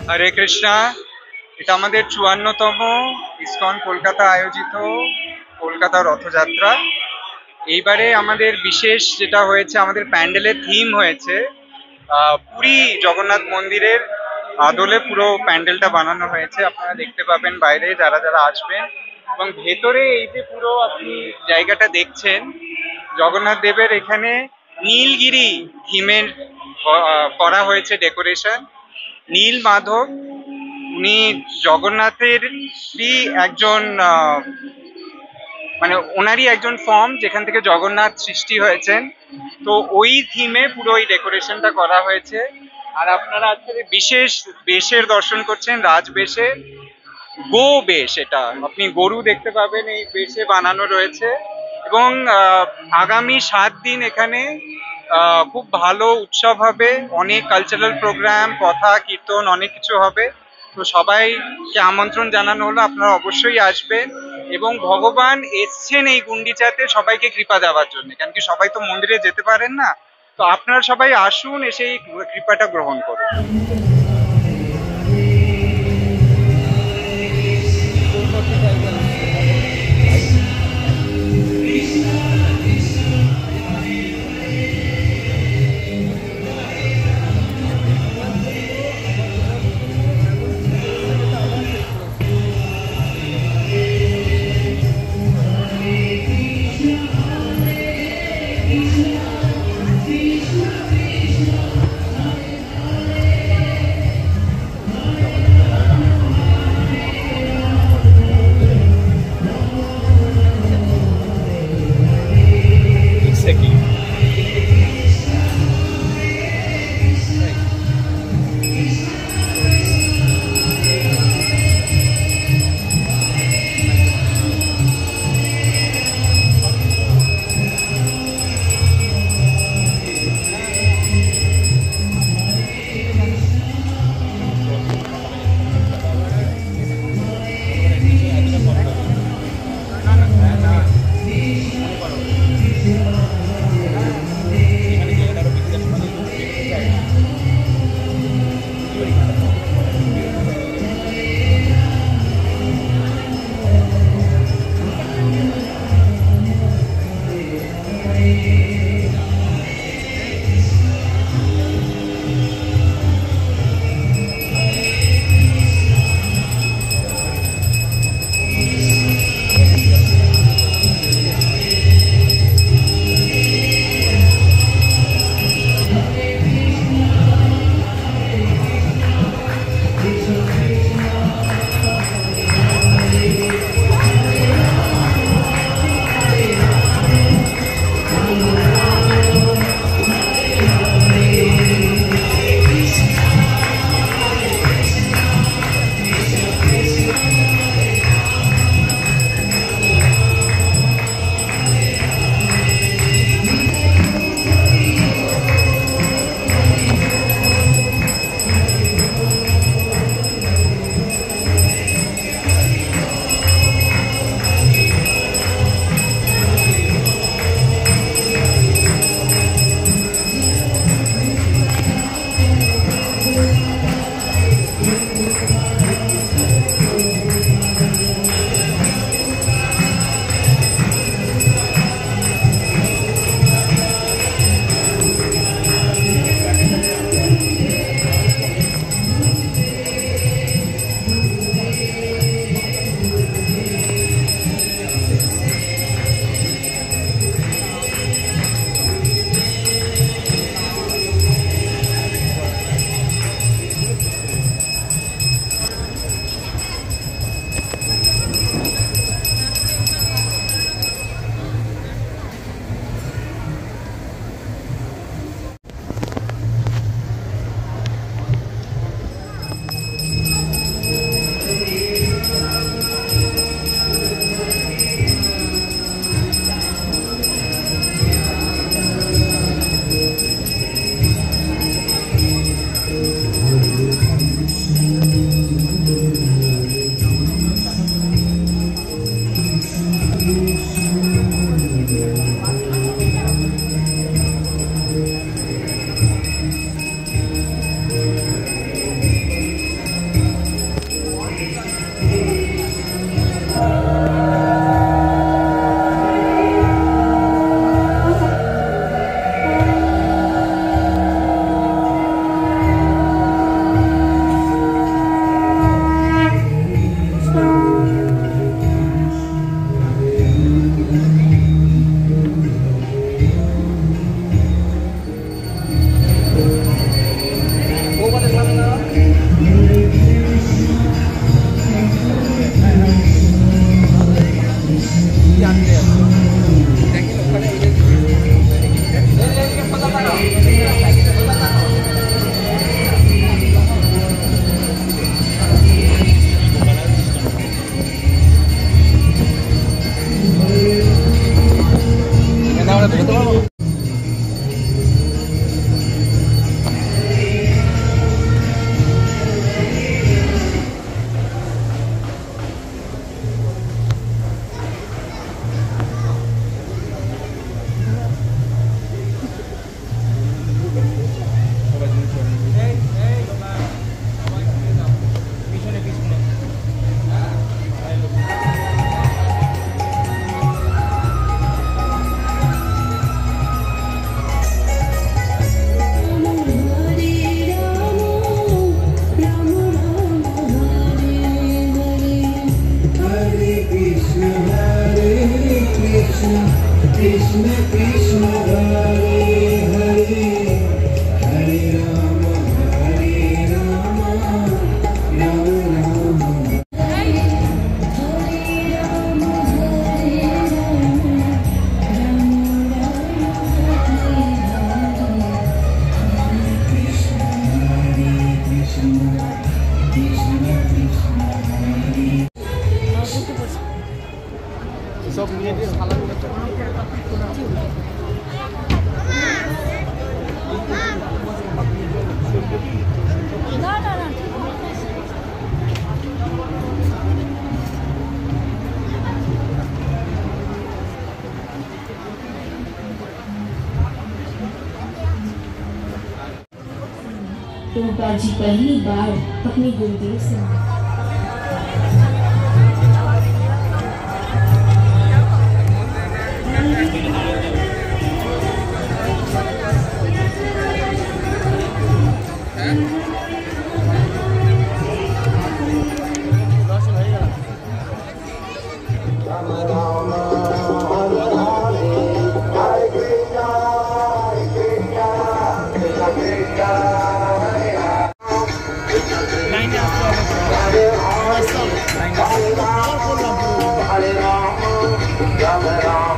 হরে কৃষ্ণা। এটা আমাদের ৫৪তম ইসকন কলকাতা আয়োজিত কলকাতা রথযাত্রা। এইবারে আমাদের বিশেষ যেটা হয়েছে, আমাদের প্যান্ডেলের থিম হয়েছে পুরী জগন্নাথ মন্দিরের আদলে পুরো প্যান্ডেলটা বানানো হয়েছে। আপনারা দেখতে পাবেন বাইরে যারা যারা আসবেন, এবং ভেতরে এই যে পুরো আপনি জায়গাটা দেখছেন, জগন্নাথ দেবের এখানে নীলগিরি থিমের করা হয়েছে ডেকোরেশন। নীল মাধব উনি জগন্নাথের একজন মানে ওনারই একজন ফর্ম, যেখান থেকে জগন্নাথ সৃষ্টি হয়েছেন। তো ওই থিমে পুরো ওই ডেকোরেশনটা করা হয়েছে। আর আপনারা আজকে বিশেষ বেশের দর্শন করছেন, রাজবেশে, গো বেশ। এটা আপনি গরু দেখতে পাবেন, এই বেশে বানানো রয়েছে। এবং আগামী ৭ দিন এখানে খুব ভালো উৎসব হবে, অনেক কালচারাল প্রোগ্রাম, কথা কীর্তন, অনেক কিছু হবে। তো সবাইকে আমন্ত্রণ জানানো হলো, আপনারা অবশ্যই আসবেন। এবং ভগবান এসছেন এই গুন্ডিচাতে সবাইকে কৃপা দেওয়ার জন্য, কারণ কি সবাই তো মন্দিরে যেতে পারেন না। তো আপনারা সবাই আসুন, এসে এই কৃপাটা গ্রহণ করুন। সব নিয়ে দিয়ে সালামি করতে না না না टोपा जी पहली बार अपने गुरुदेव से Hare Rama, Rama Rama.